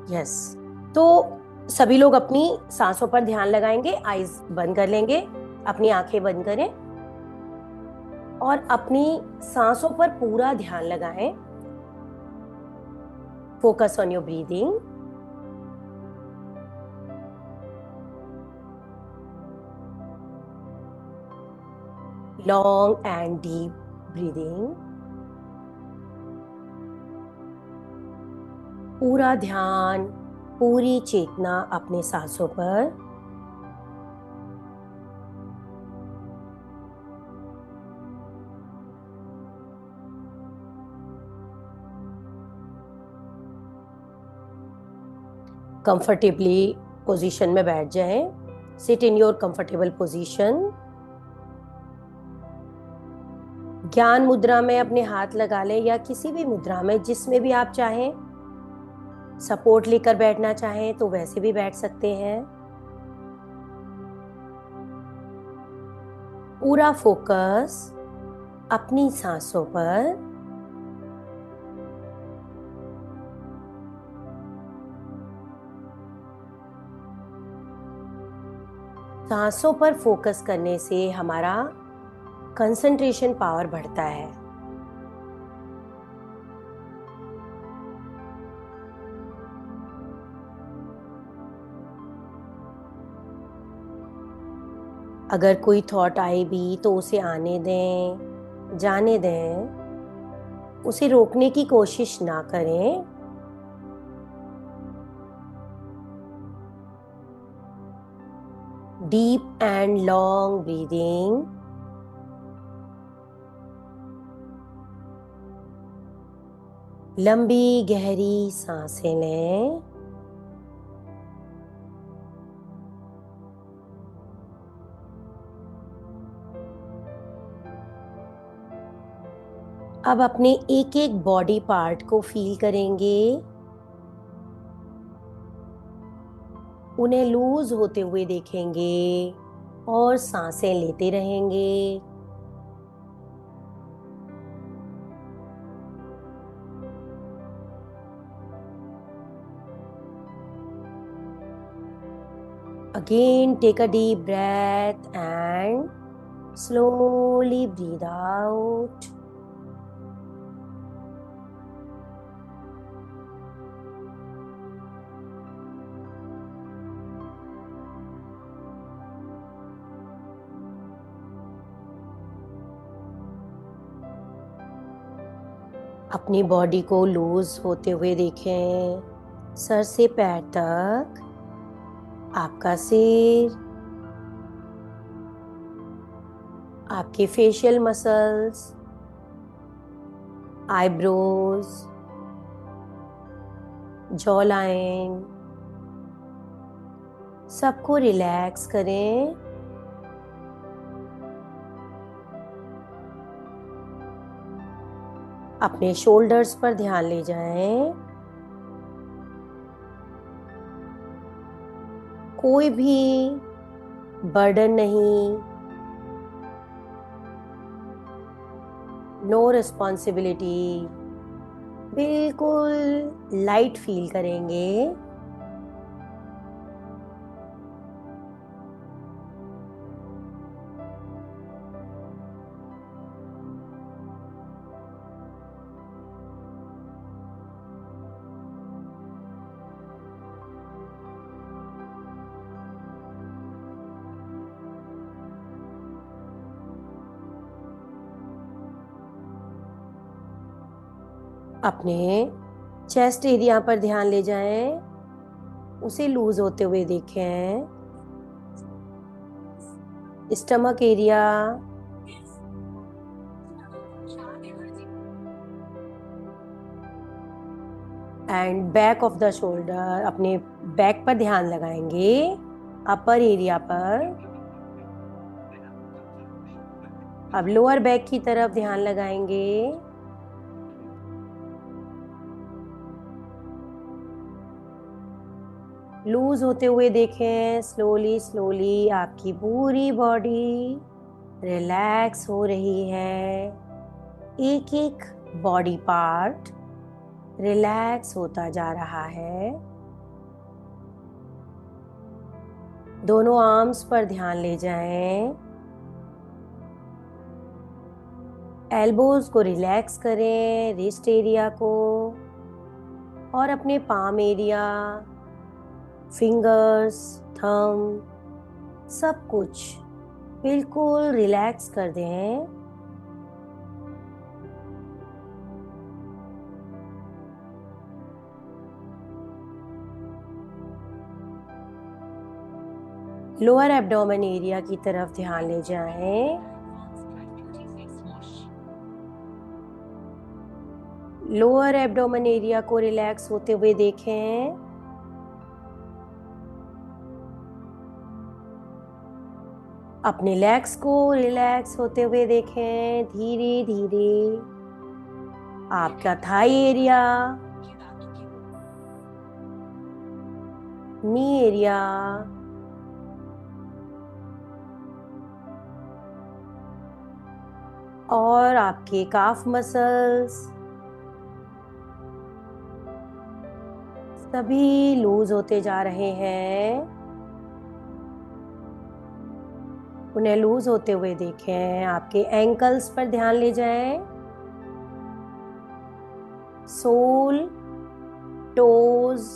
Yes. तो सभी लोग अपनी सांसों पर ध्यान लगाएंगे, आईज बंद कर लेंगे, अपनी आंखें बंद करें और अपनी सांसों पर पूरा ध्यान लगाएं। Focus on your breathing. Long and deep breathing. पूरा ध्यान, पूरी चेतना अपने सांसों पर। कंफर्टेबली पोजीशन में बैठ जाएं। Sit in your comfortable position. ज्ञान मुद्रा में अपने हाथ लगा लें या किसी भी मुद्रा में जिसमें भी आप चाहें। सपोर्ट लेकर बैठना चाहें तो वैसे भी बैठ सकते हैं। पूरा फोकस अपनी सांसों पर। सांसों पर फोकस करने से हमारा कंसंट्रेशन पावर बढ़ता है। अगर कोई थॉट आए भी तो उसे आने दें, जाने दें, उसे रोकने की कोशिश ना करें। Deep and long breathing. लंबी गहरी सांसें लें। अब अपने एक एक बॉडी पार्ट को फील करेंगे, उन्हें लूज होते हुए देखेंगे और सांसें लेते रहेंगे। Again, take a deep breath and slowly breathe out. अपनी बॉडी को लूज होते हुए देखें, सर से पैर तक, आपका सिर, आपके facial muscles, eyebrows, jaw line, सबको रिलैक्स करें। अपने शोल्डर्स पर ध्यान ले जाएं। कोई भी बर्डन नहीं, नो रिस्पॉन्सिबिलिटी, बिल्कुल लाइट फील करेंगे। अपने चेस्ट एरिया पर ध्यान ले जाएं, उसे लूज होते हुए देखें। Stomach area, and back of the shoulder, अपने बैक पर ध्यान लगाएंगे, अपर एरिया पर। अब लोअर बैक की तरफ ध्यान लगाएंगे। लूज होते हुए देखें। स्लोली स्लोली आपकी पूरी बॉडी रिलैक्स हो रही है। एक एक बॉडी पार्ट रिलैक्स होता जा रहा है। दोनों आर्म्स पर ध्यान ले जाएं। एल्बोज को रिलैक्स करें, रिस्ट एरिया को, और अपने पाम एरिया, फिंगर्स, थंब, सब कुछ बिल्कुल रिलैक्स कर दें। लोअर एब्डोमेन एरिया की तरफ ध्यान ले जाएं। लोअर एब्डोमेन एरिया को रिलैक्स होते हुए देखें। अपने लेग्स को रिलैक्स होते हुए देखें धीरे धीरे। आपका थाई एरिया, नी एरिया, और आपके काफ मसल्स सभी लूज होते जा रहे हैं। उन्हें लूज होते हुए देखें। आपके एंकल्स पर ध्यान ले जाएं। Sole, toes,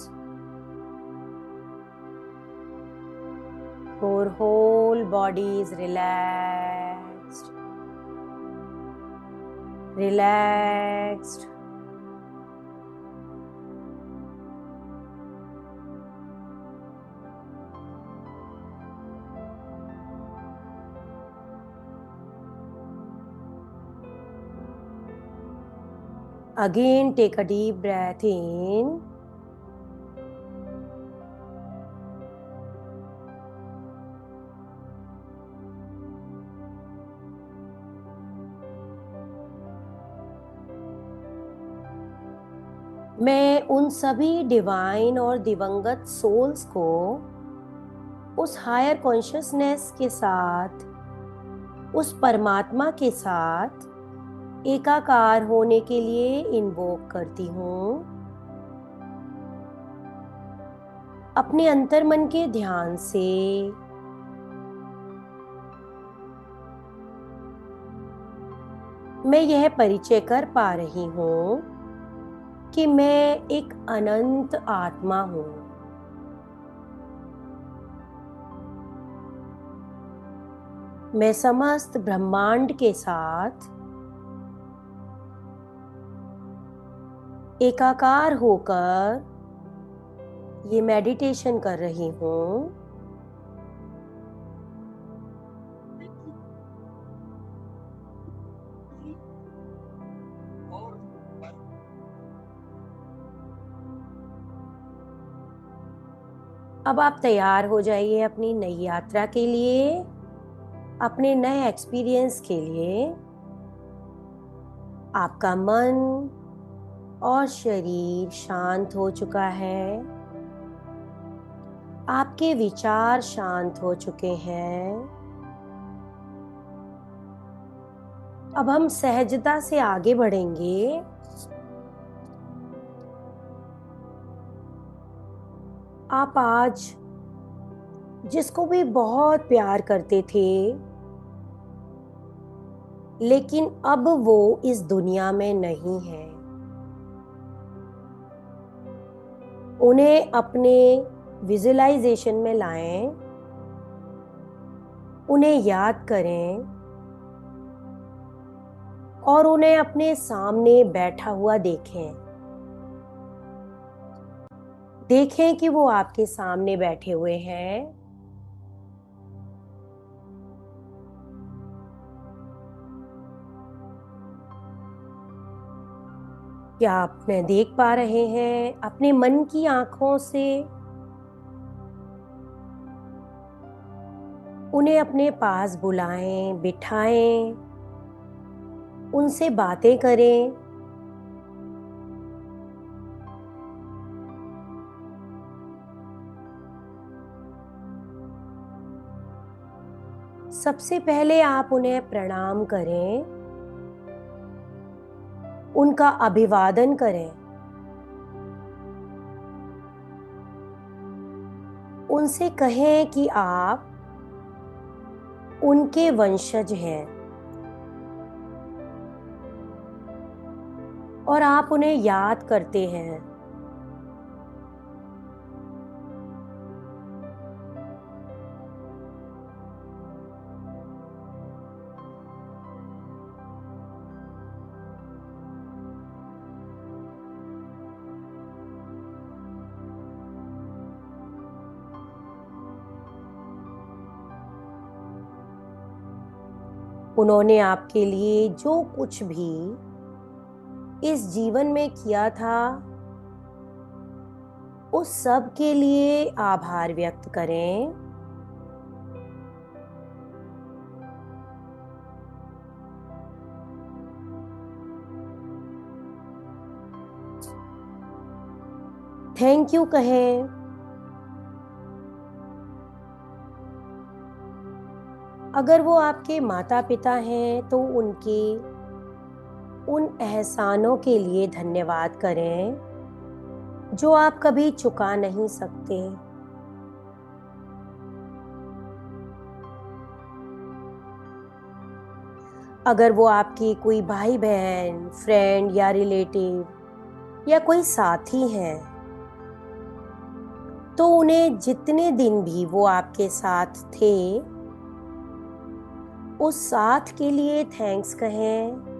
your whole body is relaxed, relaxed. Again, take a deep breath in. मैं उन सभी डिवाइन और दिवंगत सोल्स को उस हायर कॉन्शियसनेस के साथ, उस परमात्मा के साथ एकाकार होने के लिए इन्वोक करती हूँ। अपने अंतर्मन के ध्यान से मैं यह परिचय कर पा रही हूँ कि मैं एक अनंत आत्मा हूँ। मैं समस्त ब्रह्मांड के साथ एकाकार होकर ये मेडिटेशन कर रही हूँ। अब आप तैयार हो जाइए अपनी नई यात्रा के लिए, अपने नए एक्सपीरियंस के लिए। आपका मन और शरीर शांत हो चुका है। आपके विचार शांत हो चुके हैं। अब हम सहजता से आगे बढ़ेंगे। आप आज जिसको भी बहुत प्यार करते थे, लेकिन अब वो इस दुनिया में नहीं है, उन्हें अपने विजुअलाइजेशन में लाएं, उन्हें याद करें और उन्हें अपने सामने बैठा हुआ देखें। देखें कि वो आपके सामने बैठे हुए हैं। क्या आप उन्हें देख पा रहे हैं अपने मन की आंखों से? उन्हें अपने पास बुलाएं, बिठाएं, उनसे बातें करें। सबसे पहले आप उन्हें प्रणाम करें, उनका अभिवादन करें, उनसे कहें कि आप उनके वंशज हैं और आप उन्हें याद करते हैं। उन्होंने आपके लिए जो कुछ भी इस जीवन में किया था, उस सब के लिए आभार व्यक्त करें। थैंक यू कहें। अगर वो आपके माता पिता हैं तो उनके उन एहसानों के लिए धन्यवाद करें जो आप कभी चुका नहीं सकते। अगर वो आपकी कोई भाई बहन, फ्रेंड या रिलेटिव या कोई साथी हैं, तो उन्हें जितने दिन भी वो आपके साथ थे, उस साथ के लिए थैंक्स कहें।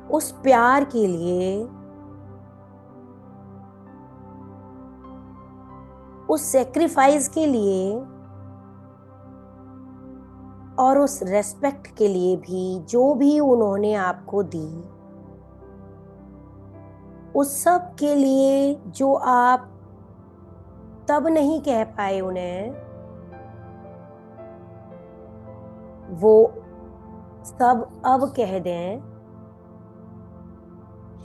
उस प्यार के लिए, उस सेक्रीफाइस के लिए और उस रेस्पेक्ट के लिए भी जो भी उन्होंने आपको दी, उस सब के लिए जो आप तब नहीं कह पाए उन्हें, वो सब अब कह दें।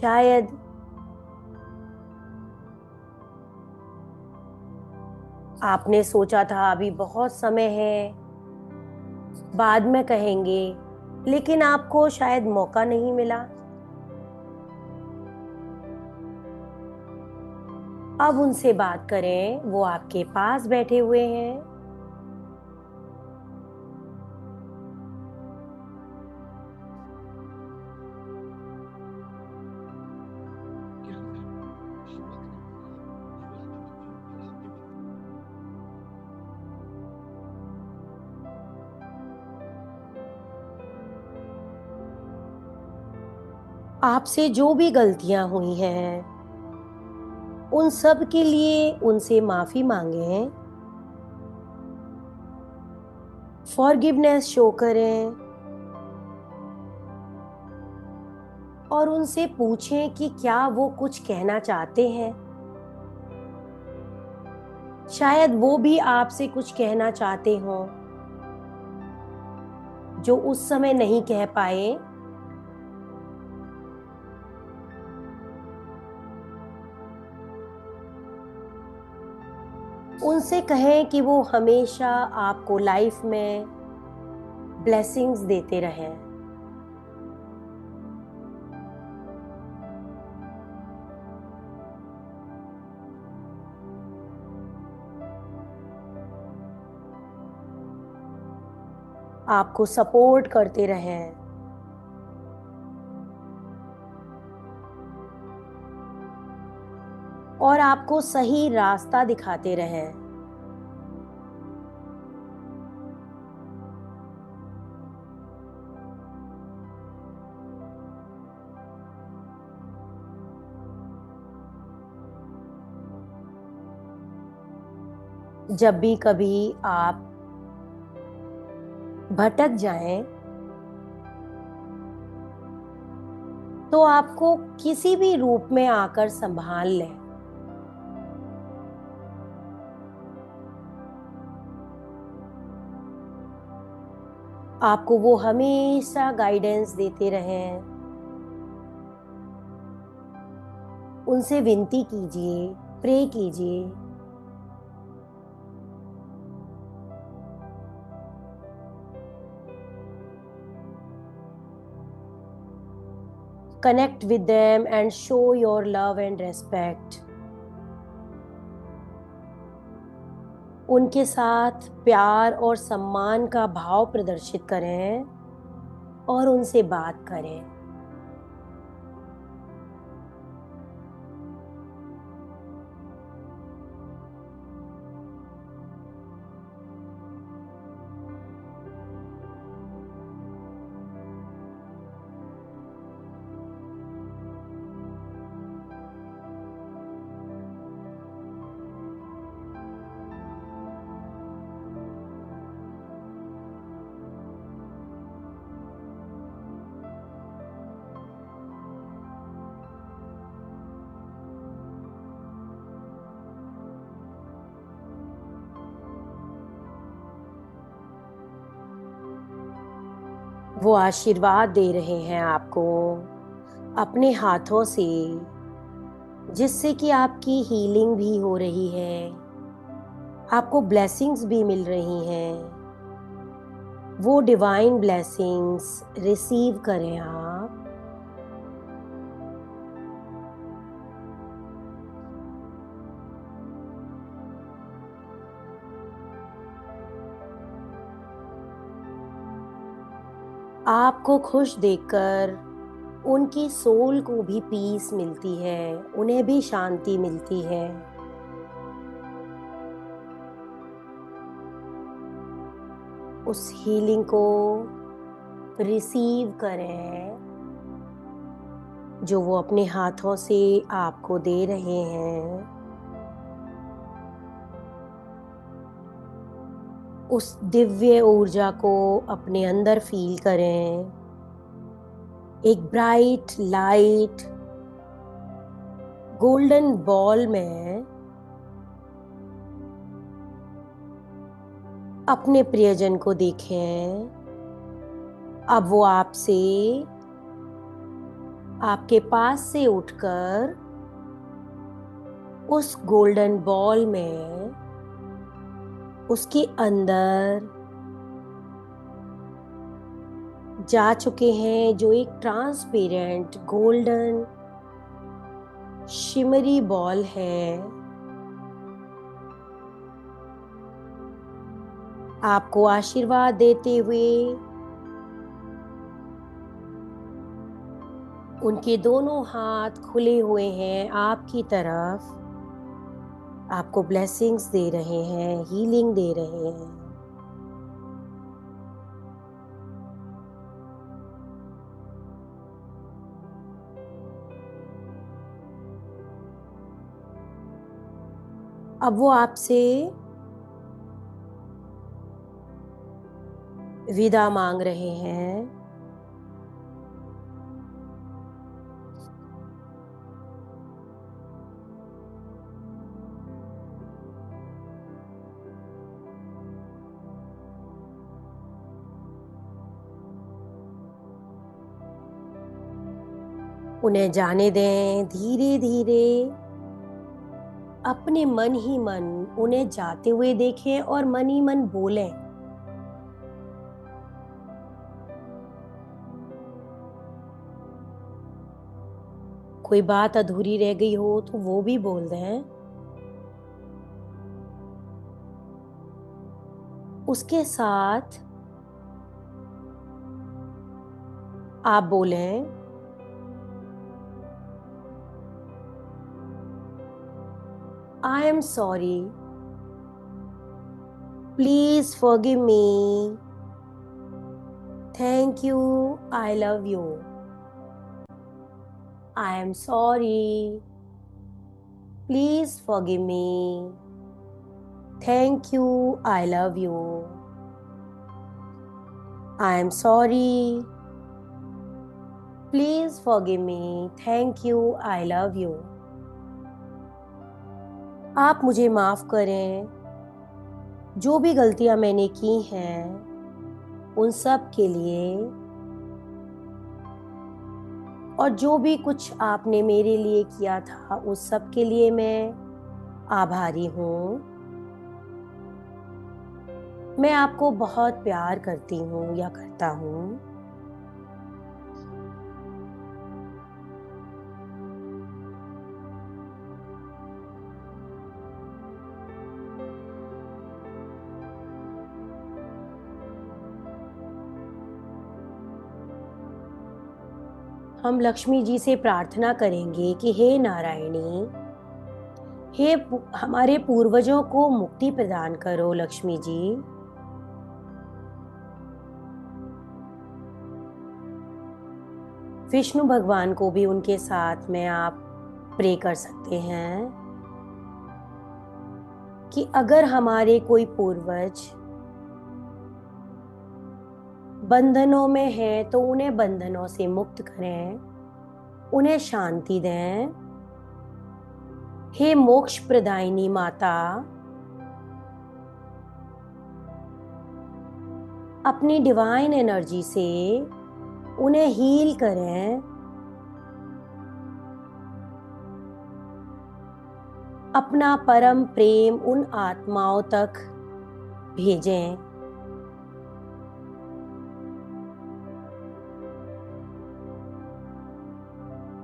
शायद आपने सोचा था अभी बहुत समय है, बाद में कहेंगे, लेकिन आपको शायद मौका नहीं मिला। अब उनसे बात करें, वो आपके पास बैठे हुए हैं। आपसे जो भी गलतियां हुई हैं, उन सब के लिए उनसे माफी मांगें, फॉरगिवनेस शो करें और उनसे पूछें कि क्या वो कुछ कहना चाहते हैं। शायद वो भी आपसे कुछ कहना चाहते हों जो उस समय नहीं कह पाए। उनसे कहें कि वो हमेशा आपको लाइफ में ब्लेसिंग्स देते रहें। आपको सपोर्ट करते रहें। और आपको सही रास्ता दिखाते रहें। जब भी कभी आप भटक जाएं, तो आपको किसी भी रूप में आकर संभाल लें। आपको वो हमेशा गाइडेंस देते रहें। उनसे विनती कीजिए, प्रे कीजिए। Connect with them and show your love and respect. उनके साथ प्यार और सम्मान का भाव प्रदर्शित करें और उनसे बात करें। वो आशीर्वाद दे रहे हैं आपको अपने हाथों से, जिससे कि आपकी हीलिंग भी हो रही है, आपको ब्लेसिंग्स भी मिल रही हैं। वो डिवाइन ब्लेसिंग्स रिसीव करें आप। आपको खुश देखकर उनकी सोल को भी पीस मिलती है, उन्हें भी शांति मिलती है। उस हीलिंग को रिसीव करें जो वो अपने हाथों से आपको दे रहे हैं। उस दिव्य ऊर्जा को अपने अंदर फील करें। एक ब्राइट लाइट गोल्डन बॉल में अपने प्रियजन को देखें। अब वो आपसे, आपके पास से उठकर उस गोल्डन बॉल में, उसके अंदर जा चुके हैं, जो एक ट्रांसपेरेंट गोल्डन शिमरी बॉल है। आपको आशीर्वाद देते हुए उनके दोनों हाथ खुले हुए हैं आपकी तरफ, आपको ब्लेसिंग्स दे रहे हैं, हीलिंग दे रहे हैं। अब वो आपसे विदा मांग रहे हैं। उन्हें जाने दें। धीरे धीरे अपने मन ही मन उन्हें जाते हुए देखें और मन ही मन बोलें, कोई बात अधूरी रह गई हो तो वो भी बोल दें। उसके साथ आप बोलें, I am sorry, please forgive me, thank you, I love you. I am sorry, please forgive me, thank you, I love you. I am sorry, please forgive me, thank you, I love you. आप मुझे माफ करें, जो भी गलतियां मैंने की हैं उन सब के लिए, और जो भी कुछ आपने मेरे लिए किया था उस सब के लिए मैं आभारी हूँ। मैं आपको बहुत प्यार करती हूँ या करता हूँ। हम लक्ष्मी जी से प्रार्थना करेंगे कि हे नारायणी, हमारे पूर्वजों को मुक्ति प्रदान करो लक्ष्मी जी। विष्णु भगवान को भी उनके साथ में आप प्रे कर सकते हैं कि अगर हमारे कोई पूर्वज बंधनों में हैं तो उन्हें बंधनों से मुक्त करें, उन्हें शांति दें। हे मोक्ष प्रदायिनी माता, अपनी डिवाइन एनर्जी से उन्हें हील करें, अपना परम प्रेम उन आत्माओं तक भेजें।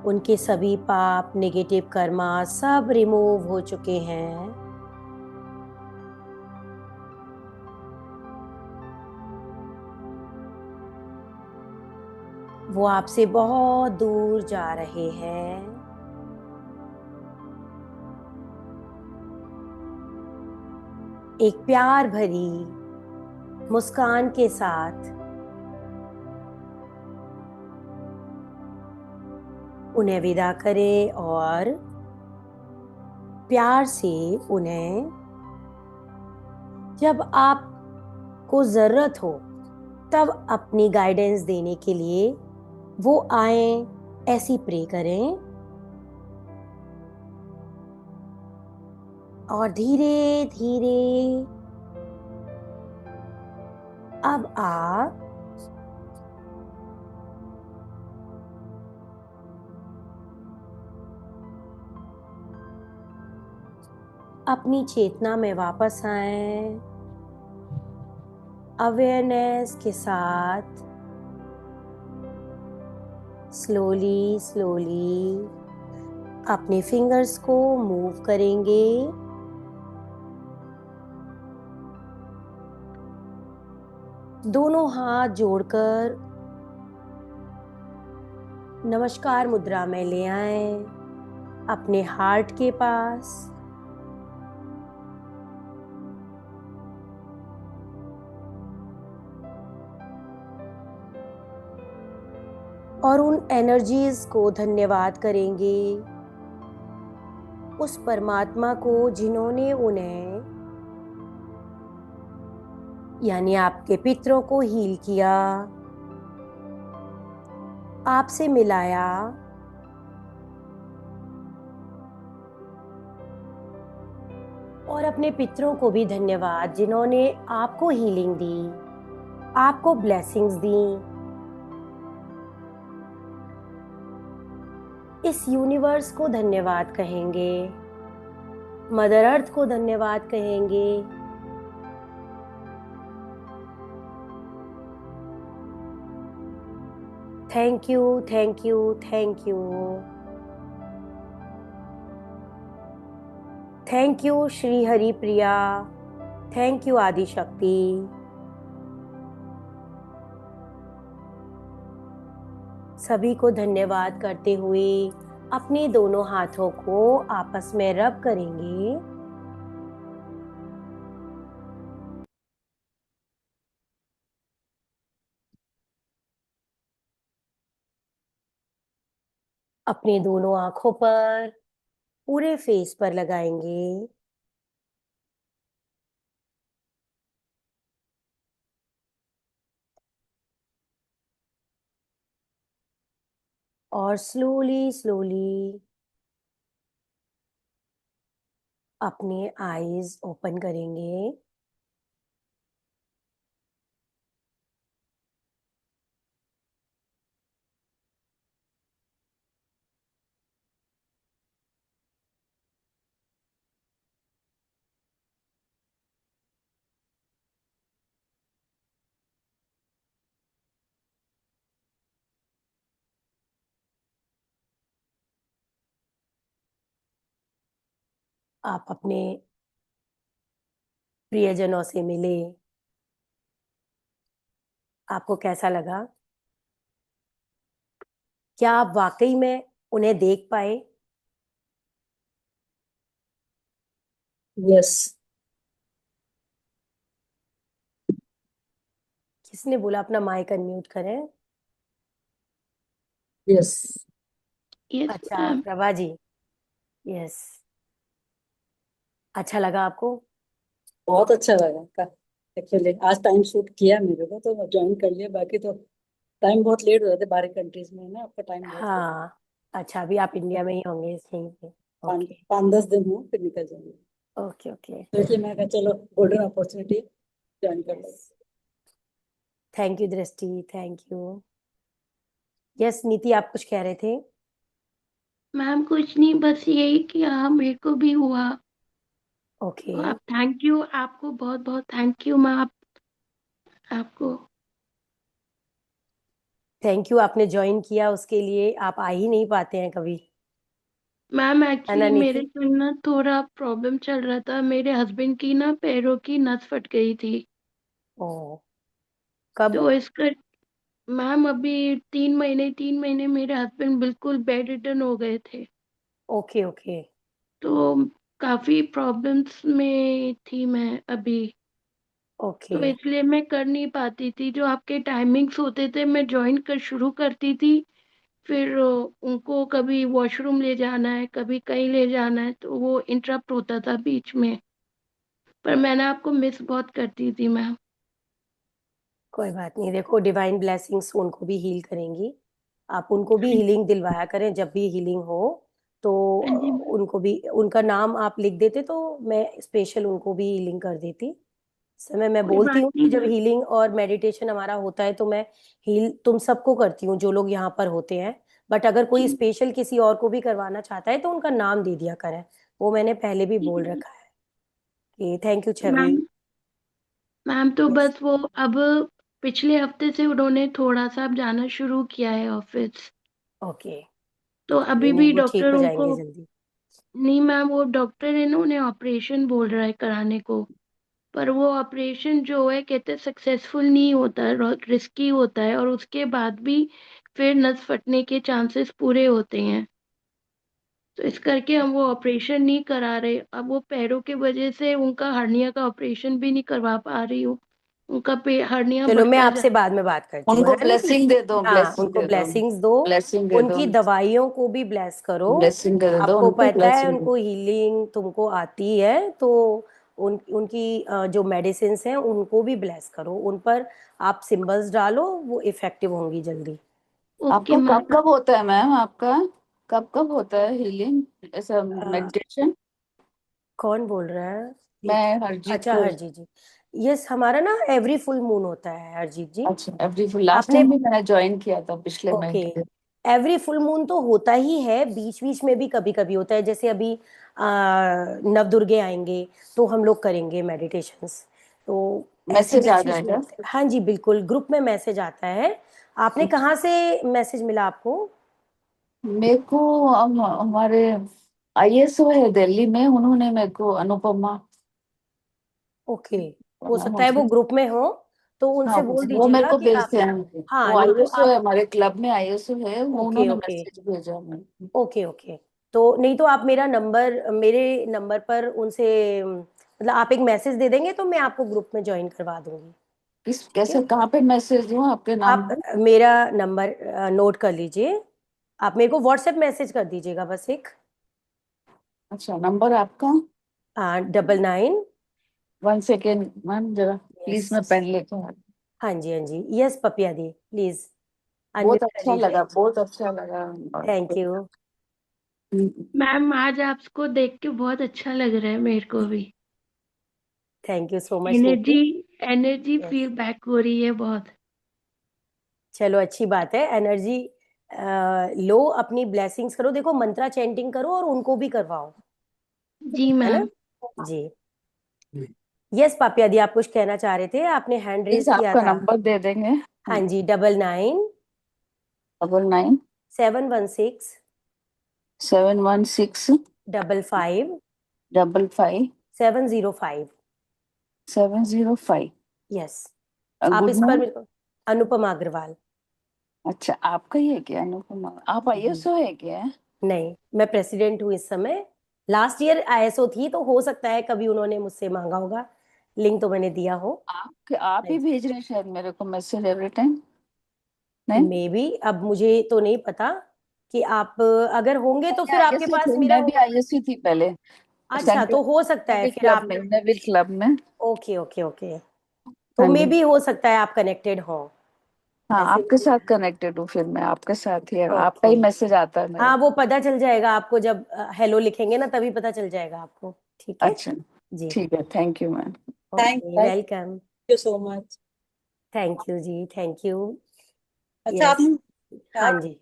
उनके सभी पाप, नेगेटिव कर्मा सब रिमूव हो चुके हैं। वो आपसे बहुत दूर जा रहे हैं। एक प्यार भरी मुस्कान के साथ उन्हें विदा करें और प्यार से उन्हें, जब आपको जरूरत हो तब अपनी गाइडेंस देने के लिए वो आए, ऐसी प्रे करें। और धीरे धीरे अब आप अपनी चेतना में वापस आए, अवेयरनेस के साथ स्लोली स्लोली अपने फिंगर्स को मूव करेंगे। दोनों हाथ जोड़कर नमस्कार मुद्रा में ले आए अपने हार्ट के पास। और उन एनर्जीज को धन्यवाद करेंगे, उस परमात्मा को जिन्होंने उन्हें, यानी आपके पितरों को हील किया, आपसे मिलाया। और अपने पितरों को भी धन्यवाद जिन्होंने आपको हीलिंग दी, आपको ब्लेसिंग्स दी। इस यूनिवर्स को धन्यवाद कहेंगे, मदर अर्थ को धन्यवाद कहेंगे। Thank you, thank you, thank you. Thank you Shri Hari Priya, thank you आदि शक्ति। सभी को धन्यवाद करते हुए अपने दोनों हाथों को आपस में रब करेंगे। अपने दोनों आंखों पर, पूरे फेस पर लगाएंगे। और स्लोली स्लोली अपने आईज ओपन करेंगे। आप अपने प्रियजनों से मिले, आपको कैसा लगा? क्या आप वाकई में उन्हें देख पाए? यस। किसने बोला अपना माइक अनम्यूट करें? यस। यस अच्छा, मैम। प्रभा जी। यस। अच्छा लगा आपको? बहुत अच्छा लगा। एक्चुअली आज टाइम सूट किया मेरे को, तो ज्वाइन कर लिया। बाकी तो टाइम बहुत लेट हो जाते बाहरी कंट्रीज में, है ना, आपका टाइम बहुत लेट। हाँ। अच्छा, अभी आप इंडिया में ही होंगे यहीं पे? पाँच ओके। 5-10 दिन हो फिर निकल जाएंगे। Okay okay. तो इसलिए मैं कहा चलो गोल्डन अपॉर्चुनिटी ज्वाइन कर लो। यस। थैंक यू दृष्टि, थैंक यू। यस नीति, आप कुछ कह रहे थे? मैम कुछ नहीं, बस यही कि हाँ मेरे को भी हुआ। ओके। आप थैंक यू, आपको बहुत बहुत थैंक यू मैम। आपको थैंक यू, आपने ज्वाइन किया उसके लिए। आप आ ही नहीं पाते हैं कभी, मैम, है ना एक्चुअली मेरे नीति? घर ना थोड़ा प्रॉब्लम चल रहा था। मेरे हस्बैंड की ना पैरों की नस फट गई थी। ओ, कब? तो इसका मैम अभी 3 महीने मेरे हस्बैंड बिल्कुल बेड रिडन हो गए थे। Okay okay. तो काफी प्रॉब्लम्स में थी मैं अभी। ओके। तो इसलिए मैं कर नहीं पाती थी। जो आपके टाइमिंग्स होते थे मैं ज्वाइन कर शुरू करती थी। फिर उनको कभी वॉशरूम ले जाना है, कभी कहीं ले जाना है, तो वो इंटरप्ट होता था बीच में। पर मैंने आपको मिस बहुत करती थी मैम। कोई बात नहीं, देखो डिवाइन ब्लेसिंग्स उनको भी हील करेंगी। आप उनको भी हीलिंग दिलवाया करें जब भी हीलिंग हो। तो हाँ जी मैम। उनको भी, उनका नाम आप लिख देते तो मैं स्पेशल उनको भी हीलिंग कर देती। समय मैं कोई बोलती बात हूँ नहीं कि जब मैम। हीलिंग और मेडिटेशन हमारा होता है तो मैं हील तुम सबको करती हूँ जो लोग यहाँ पर होते हैं। बट अगर कोई जी स्पेशल किसी और को भी करवाना चाहता है तो उनका नाम दे दिया करें। वो मैंने पहले भी ठीक बोल है मैम। रखा है कि thank you Chhavi. Ma'am ma'am तो यस। बस वो अब पिछले हफ्ते से उन्होंने थोड़ा सा अब जाना शुरू किया है ऑफिस। ओके। तो चलिए, अभी नहीं भी वो ठीक डॉक्टर हो उनको, जाएंगे जल्दी। नहीं मैम, वो डॉक्टर है ना, उन्हें ऑपरेशन बोल रहा है कराने को। पर वो ऑपरेशन जो है कहते सक्सेसफुल नहीं होता है, रिस्की होता है, और उसके बाद भी फिर नस फटने के चांसेस पूरे होते हैं। तो इस करके हम वो ऑपरेशन नहीं करा रहे। अब वो पैरों की वजह से उनका हर्निया का ऑपरेशन भी नहीं करवा पा रही हूँ। उनका हर्निया चलो मैं बढ़ता जा। आपसे बाद में बात करती हूँ, उनको है नीति? ब्लेसिंग दे दो, हाँ, ब्लेसिंग उनको दे दो, ब्लेसिंग्स दो। ब्लेसिंग दे दो, उनकी दवाइयों को भी ब्लेस करो। ब्लेसिंग दे दो, आपको उनको पता है ब्लेसिंग दे उनको हीलिंग तुमको आती है तो उनकी जो मेडिसिन हैं उनको भी ब्लेस करो उन पर। आप सिंबल्स डालो, वो इफेक्टिव होंगी जल्दी। ओके आपका मैम। कब कब होता है मैम? आपका कब कब होता है हीलिंग, ऐसा अ, मेडिटेशन? कौन बोल रहा है? मैं दीदी? हरजीत अच्छा, को। हरजीत जी। यस, हमारा ना एवरी फुल मून होता है हरजीत जी। अच्छा, एवरी लास्ट आपने, टाइम भी मैंने ज्वाइन किया था पिछले ओके, महीने। एवरी फुल मून तो होता ही है, बीच बीच में भी कभी कभी होता है। जैसे अभी नवदुर्गे आएंगे तो हम लोग करेंगे मेडिटेशंस। तो ऐसे मैसेज आ बीच बीच में जाएगा। होते हैं। हाँ जी बिल्कुल, ग्रुप में मैसेज आता है। आपने कहाँ से मैसेज मिला आपको? मेरे को हमारे आईएसओ है दिल्ली में, उन्होंने मेरे को, अनुपमा। ओके। हो अनुपमा सकता है वो मुझे, ग्रुप में हो, तो हाँ उनसे बोल वो मेरे दीजिएगा को कि आप, भेजते हैं। हाँ वो नहीं तो आईएसओ है, आप, हमारे क्लब में आईएसओ है, वो ओके उन्होंने ओके। मैसेज भेजा मेरे को। Okay okay. तो नहीं तो आप मेरे नंबर पर उनसे, मतलब आप एक मैसेज दे देंगे तो मैं आपको ग्रुप में ज्वाइन करवा दूंगी। किस ठीक है। कैसे कहाँ पे मैसेज दूँ आपके नाम आप पे? मेरा नंबर नोट कर लीजिए। आप मेरे को व्हाट्सएप मैसेज कर दीजिएगा बस एक। अच्छा, नंबर आपका? 99। 1 सेकेंड मैम, जरा यस। प्लीज, मैं पेन लेके आ। हाँ जी हाँ जी, यस पपिया दी, प्लीज बहुत अनम्यूट कर अच्छा लीजिए। लगा, बहुत अच्छा लगा। थैंक और यू। मैम आज आपको देख के बहुत अच्छा लग रहा है मेरे को भी। थैंक यू सो मच नीति। Energy energy yes. Feel back हो रही है बहुत। चलो अच्छी बात है, एनर्जी लो, अपनी ब्लेसिंग्स करो। देखो मंत्रा चैंटिंग करो और उनको भी करवाओ, जी है ना? मैम। जी। यस पापिया दी, आप कुछ कहना चाह रहे थे, आपने हैंड प्लीज रेज किया आपका था। नंबर दे देंगे। हाँ जी, 99 99 716 716 55 55 705। 705। यस। आप गुड इस पर नाम। मेरे को, अनुपमा अग्रवाल। अच्छा, आपका ही है क्या अनुपमा? आप आईएसओ है क्या? नहीं, मैं प्रेसिडेंट हूँ इस समय। लास्ट ईयर आईएसओ थी, तो हो सकता है कभी उन्होंने मुझसे मांगा होगा, लिंक तो मैंने दिया हो। आप ही भेज रहे हैं शायद मेरे को मैसेज एवरी टाइम, नहीं? मे बी, अब मुझे तो नहीं पता कि आप अगर होंगे तो फिर आपके आईएससी पास थे, मेरा मैं भी होगा। आईएससी थी पहले, अच्छा, तो हो सकता है फिर आप। नेविल क्लब में। ओके ओके ओके, तो हाँ मे जी। बी हो सकता है आप कनेक्टेड हो। हाँ, ऐसे आपके मुझे। साथ कनेक्टेड हूँ, फिर मैं आपके साथ ही, आपका ओके। ही मैसेज आता है मेरे हाँ, को। वो पता चल जाएगा आपको जब हेलो लिखेंगे ना, तभी पता चल जाएगा आपको। ठीक है अच्छा, जी। ठीक है, thank you ma'am. Okay, thank welcome. You so much. Thank you जी, थैंक यू। अच्छा, यस। हाँ आप जी।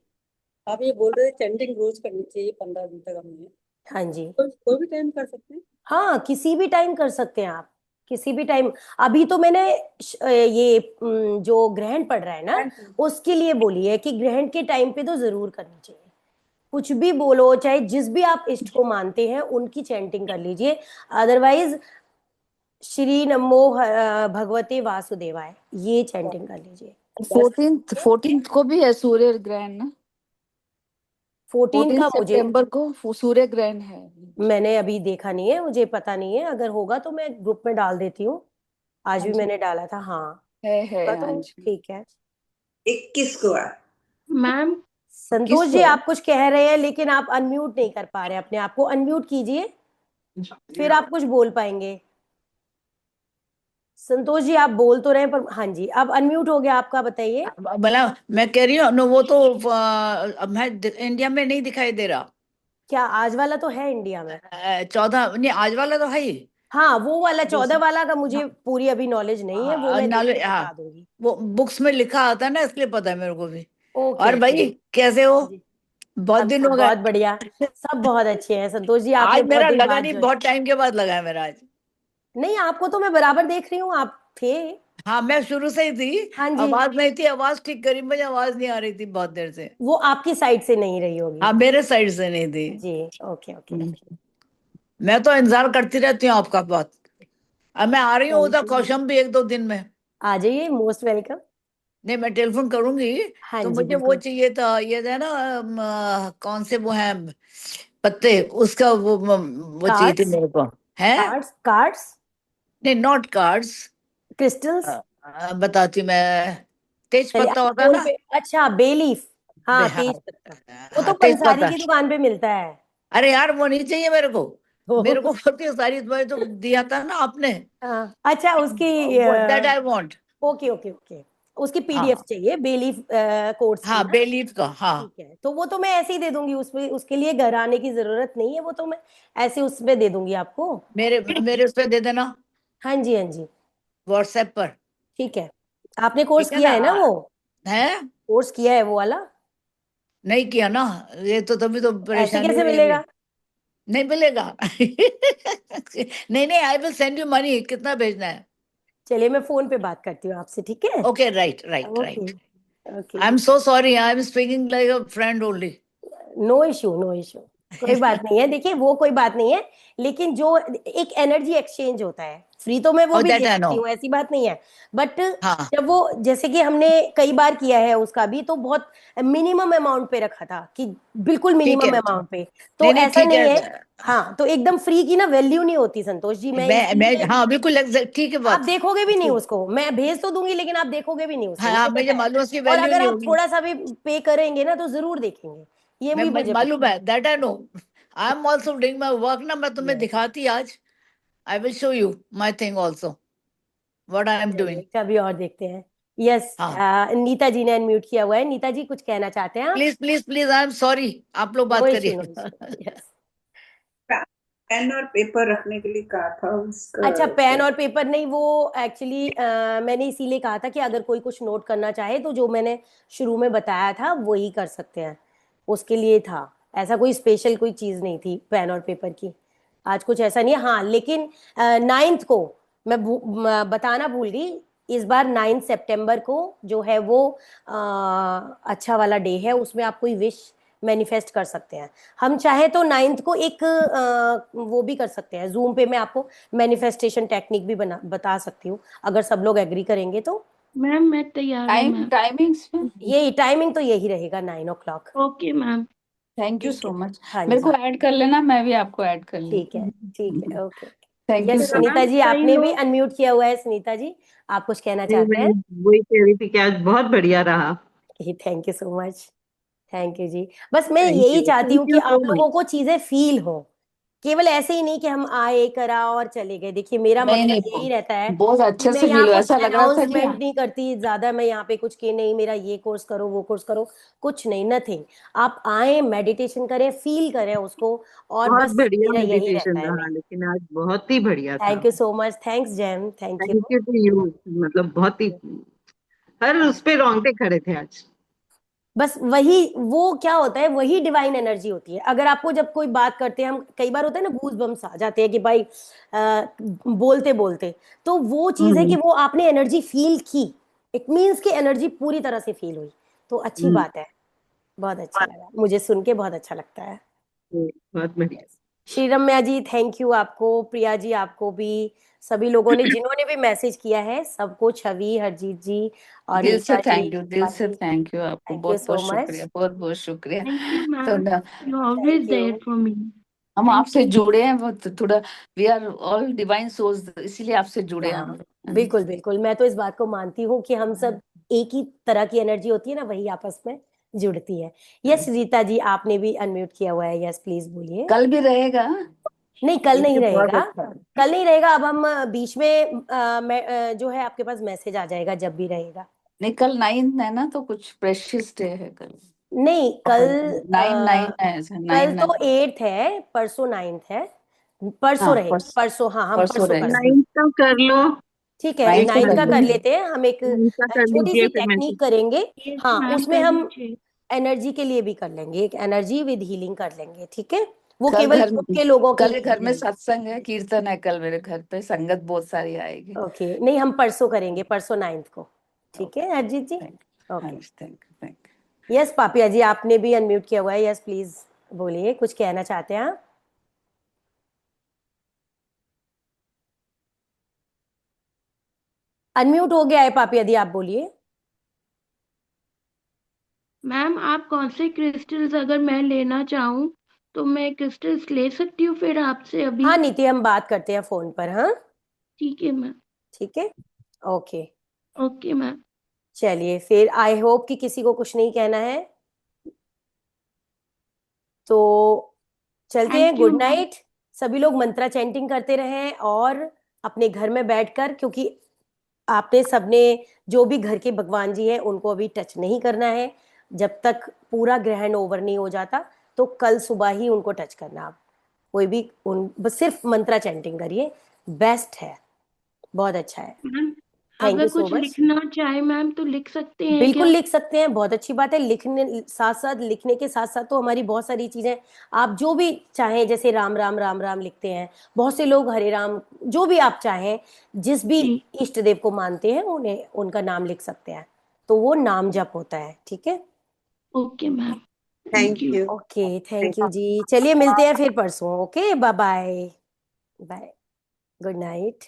आप ये बोल रहे थे चैंटिंग रोज करनी चाहिए 15 दिन तक हमें। हाँ जी। कोई भी टाइम कर सकते हैं? हाँ, किसी भी टाइम कर सकते हैं आप, किसी भी टाइम। अभी तो मैंने ये जो ग्रहण पड़ रहा है ना, उसके लिए बोली है कि ग्रहण के टाइम पे तो जरूर करनी चाहिए। कुछ भी बोलो, चाहे जिस भी आप इष्ट को मानते हैं उनकी चैंटिंग कर लीजिए। अदरवाइज श्री नमो भगवते वासुदेवाय, ये चैंटिंग कर लीजिए। 14th को भी है सूर्य ग्रहण ना? 14 14 का मुझे, सितंबर को सूर्य ग्रहण है। मैंने अभी देखा नहीं है, मुझे पता नहीं है। अगर होगा तो मैं ग्रुप में डाल देती हूँ। आज हाँ भी जी, मैंने डाला था। हाँ, है, होगा हाँ तो जी। ठीक है। 21 को है। मैम संतोष किसको जी, है? आप कुछ कह रहे हैं लेकिन आप अनम्यूट नहीं कर पा रहे। अपने आप को अनम्यूट कीजिए, फिर आप कुछ बोल पाएंगे। संतोष जी, आप बोल तो रहे हैं पर, हाँ जी, अब अनम्यूट हो गया आपका, बताइए। भला मैं कह रही हूँ न, वो तो मैं इंडिया में नहीं दिखाई दे रहा। क्या आज वाला तो है इंडिया में? 14 नहीं, आज वाला तो है ही। हाँ, वो वाला 14 दूसरा, वाला का मुझे हाँ, पूरी अभी नॉलेज नहीं है, वो मैं देख नाले, के हाँ, बता दूंगी। वो बुक्स में लिखा आता है ना, इसलिए पता है मेरे को भी। ओके और ओके। भाई, कैसे हो? हाँ जी। बहुत हम दिन सब हो बहुत गए। बढ़िया। सब बहुत अच्छे हैं संतोष जी, आपने आज बहुत मेरा दिन लगा बाद नहीं, जो, बहुत टाइम के बाद लगा है मेरा आज। नहीं, आपको तो मैं बराबर देख रही हूँ, आप थे। हाँ, मैं शुरू से ही थी। हाँ जी। आवाज नहीं थी, आवाज ठीक करी, मुझे आवाज नहीं आ रही थी बहुत देर से। वो आपकी साइड से नहीं रही होगी। हाँ, मेरे साइड से नहीं थी। जी। Okay okay. हम्म। मैं तो इंतजार करती रहती हूँ आपका बहुत। अब मैं आ रही हूँ थैंक उधर यू। कौशम भी 1-2 दिन में। आ जाइए, मोस्ट वेलकम। नहीं, मैं टेलीफोन करूंगी। हाँ तो जी, मुझे वो बिल्कुल। चाहिए था, ये है ना, कौन से वो हैं पत्ते, उसका वो चाहिए थे कार्ड्स। मेरे को। है? Cards cards. नहीं, नॉट कार्ड्स। क्रिस्टल्स। बताती मैं। तेज चलिए, पत्ता आप होता है फोन ना? पे, अच्छा, बेलीफ। हाँ, हाँ, तेज पत्ता। वो तो तेज पंसारी पत्ता। की दुकान पे मिलता है। अरे यार, वो नहीं चाहिए मेरे को। मेरे तो को होती है सारी दवाई तो दिया था ना आपने। हाँ, अच्छा, उसकी वो that I want. Okay okay okay. उसकी पीडीएफ हाँ, चाहिए, बेलीफ कोर्स की हाँ, ना। बेलीफ का, हाँ। ठीक है, तो वो तो मैं ऐसे ही दे दूंगी, उसमें उसके लिए घर आने की जरूरत नहीं है, वो तो मैं ऐसे उसमें दे दूंगी आपको। मेरे मेरे उस पे दे देना, हाँ जी, हाँ जी। व्हाट्सएप पर। ठीक है। आपने कोर्स ठीक है किया ना? है ना वो? है? कोर्स किया है वो वाला? नहीं किया ना। ये तो तभी तो ऐसे परेशानी कैसे हुई अभी। मिलेगा? नहीं मिलेगा। नहीं, नहीं, I will send you money, कितना भेजना है? चलिए, मैं फोन पे बात करती हूँ आपसे, ठीक है? Okay, right, right, okay right. Okay. I am so sorry, I am speaking like a friend only. No issue, no issue. कोई बात नहीं है, देखिए वो कोई बात नहीं है। लेकिन जो एक एनर्जी एक्सचेंज होता है, फ्री तो मैं वो और भी दे दैट आई नो। सकती हूँ, ऐसी बात नहीं है। बट हाँ, जब वो, जैसे कि हमने कई बार किया है उसका भी, तो बहुत मिनिमम अमाउंट पे रखा था कि बिल्कुल ठीक मिनिमम है। अमाउंट पे। तो नहीं, नहीं, ऐसा ठीक नहीं है। है। हाँ, तो एकदम फ्री की ना वैल्यू नहीं होती संतोष जी, मैं मैं इसीलिए। हाँ, बिल्कुल ठीक है आप बात। देखोगे भी नहीं उसको, मैं भेज तो दूंगी लेकिन आप देखोगे भी नहीं उसे, हाँ, हाँ, मुझे मुझे पता है। मालूम, उसकी और वैल्यू अगर नहीं आप होगी। थोड़ा सा भी पे करेंगे ना, तो जरूर देखेंगे, ये भी मुझे पता मालूम है, that I know. I am also doing my work ना, मैं तुम्हें है। दिखाती आज। I will show you my thing also, what I am doing. चलिए, कभी और देखते हैं। यस, हाँ, नीता जी ने अनम्यूट किया हुआ है। नीता जी, कुछ कहना चाहते हैं आप? Please, please, please, I am sorry. आप लोग नो बात इशू, नो करिए। इशू। यस। पेन और पेपर रखने के लिए कहा था उसका अच्छा, पेन क्या? और पेपर नहीं, वो एक्चुअली मैंने इसीलिए कहा था कि अगर कोई कुछ नोट करना चाहे तो जो मैंने शुरू में बताया था वही कर सकते हैं, उसके लिए था। ऐसा कोई स्पेशल कोई चीज़ नहीं थी पेन और पेपर की। आज कुछ ऐसा नहीं है। हाँ, लेकिन 9th को मैं बताना भूल गई। इस बार 9 सितंबर को जो है वो अच्छा वाला डे है, उसमें आप कोई विश मैनिफेस्ट कर सकते हैं। हम चाहे तो 9th को एक वो भी कर सकते हैं, जूम पे मैं आपको मैनिफेस्टेशन टेक्निक भी बता सकती हूँ, अगर सब लोग एग्री करेंगे तो। मैम मैं तैयार हूँ मैम। टाइमिंग्स में यही टाइमिंग तो यही रहेगा 9 o'clock। Okay ma'am. Thank you ठीक सो है। मच। हाँ मेरे को जी, ऐड कर लेना, मैं भी आपको ऐड कर ठीक लेती है, ठीक हूँ। है, okay. Thank you yes so Sunita ma'am ji, कई आपने भी लोग अनम्यूट किया हुआ है। सुनीता जी, आप कुछ कहना नहीं, चाहते मैं हैं? वही कह रही थी कि आज बहुत बढ़िया रहा। Thank you so much. Thank you ji. बस मैं यही चाहती थैंक हूँ कि यू आप सो लोगों मच। को चीजें फील हो, केवल ऐसे ही नहीं कि हम आए करा और चले गए। देखिए मेरा नहीं मकसद नहीं, यही रहता है बहुत कि अच्छे मैं से यहाँ फील हुआ, कुछ ऐसा लग रहा था कि अनाउंसमेंट नहीं करती ज्यादा, मैं यहाँ पे कुछ कि नहीं मेरा ये कोर्स करो वो कोर्स करो, कुछ नहीं, नथिंग। आप आए, मेडिटेशन करें, फील करें उसको, और बहुत बस बढ़िया मेरा यही रहता मेडिटेशन है रहा, मेन। लेकिन आज बहुत ही बढ़िया थैंक था। You so much, thanks jam, thank thank you. You too you. मतलब बहुत ही, हर उस पे रोंगटे खड़े थे आज। बस वही, वो क्या होता है, वही डिवाइन एनर्जी होती है। अगर आपको जब कोई बात करते हैं, हम कई बार होता है ना गूज बम्स आ जाते हैं कि भाई बोलते बोलते, तो वो चीज है कि हम्म। वो आपने एनर्जी फील की, इट मीन्स कि एनर्जी पूरी तरह से फील हुई, तो अच्छी हम्म, बात है। बहुत अच्छा लगा, मुझे सुन के बहुत अच्छा लगता है। बहुत बढ़िया। श्री रम्या जी थैंक यू आपको, प्रिया जी आपको भी, सभी लोगों ने जिन्होंने भी मैसेज किया है सबको, छवि, हरजीत जी और दिल से ऋचा जी, थैंक यू, दिल से स्वाति, थैंक यू आपको, थैंक यू बहुत बहुत सो मच। शुक्रिया, बहुत बहुत शुक्रिया। थैंक यू तो ma'am, you always thank there you. For me. हम थैंक आपसे यू। जुड़े हैं, वो थोड़ा, we are all divine souls, इसीलिए आपसे जुड़े हैं हम हाँ लोग, है ना? बिल्कुल बिल्कुल, मैं तो इस बात को मानती हूँ कि हम सब एक ही तरह की एनर्जी होती है ना, वही आपस में जुड़ती है। यस रीता जी, आपने भी अनम्यूट किया हुआ है, यस प्लीज बोलिए। कल भी रहेगा? नहीं कल ये नहीं बहुत रहेगा, अच्छा है। कल नहीं रहेगा। अब हम बीच में जो है आपके पास मैसेज आ जाएगा जब भी रहेगा। नहीं, कल 9 है ना, तो कुछ प्रेशियस डे है कल। नहीं कल 9 है, कल 9 तो 9। 8th है, परसों 9th है, परसों हाँ, रहेगा, परसों, हाँ हम परसों परसों कर रहेगा। सकते 9 का कर लो। हैं। ठीक है 9 को 9th कर का कर लेंगे। लेते हैं हम, एक 9 का कर छोटी लीजिए, सी फिर टेक्निक मैसेज। करेंगे। यस हाँ मैम उसमें कर हम लीजिए। एनर्जी के लिए भी कर लेंगे, एक एनर्जी विद हीलिंग कर लेंगे, ठीक है। वो कल केवल घर ग्रुप के लोगों के कल लिए घर ही में रहेगी। सत्संग है, कीर्तन है कल मेरे घर पे, संगत बहुत सारी आएगी। ओके नहीं हम परसों करेंगे, परसों 9th को, ठीक है Arijit ji. Thank okay you, thank you, thank yes Papiya ji, आपने भी अनम्यूट किया हुआ है, यस प्लीज बोलिए, कुछ कहना चाहते हैं आप? अनम्यूट हो गया है पापिया जी, आप बोलिए। मैम आप कौन से क्रिस्टल्स, अगर मैं लेना चाहूँ तो मैं क्रिस्टल्स ले सकती हूँ फिर आपसे अभी? हाँ नीति, हम बात करते हैं फोन पर, हाँ ठीक है मैम। ठीक है, ओके। Okay ma'am. चलिए फिर, आई होप कि किसी को कुछ नहीं कहना है, तो चलते हैं, thank you good ma'am. Night. सभी लोग मंत्रा चैंटिंग करते रहें, और अपने घर में बैठकर, क्योंकि आपने सबने जो भी घर के भगवान जी हैं उनको अभी टच नहीं करना है, जब तक पूरा ग्रहण ओवर नहीं हो जाता, तो कल सुबह ही उनको टच करना। आप कोई भी उन बस सिर्फ मंत्रा चैंटिंग करिए, बेस्ट है, बहुत अच्छा है। मैम थैंक अगर यू सो कुछ मच। लिखना चाहे मैम तो लिख सकते हैं बिल्कुल क्या? लिख सकते हैं, बहुत अच्छी बात है। लिखने साथ साथ, लिखने के साथ साथ तो हमारी बहुत सारी चीजें, आप जो भी चाहें, जैसे राम राम राम राम लिखते हैं बहुत से लोग, हरे राम, जो भी आप चाहें, जिस भी जी। इष्ट देव को मानते हैं उन्हें उनका नाम लिख सकते हैं, तो वो नाम जप होता है, ठीक है। Okay ma'am. Thank thank you. You. Okay thank you ji, चलिए मिलते हैं फिर परसों, okay bye bye, bye, good night.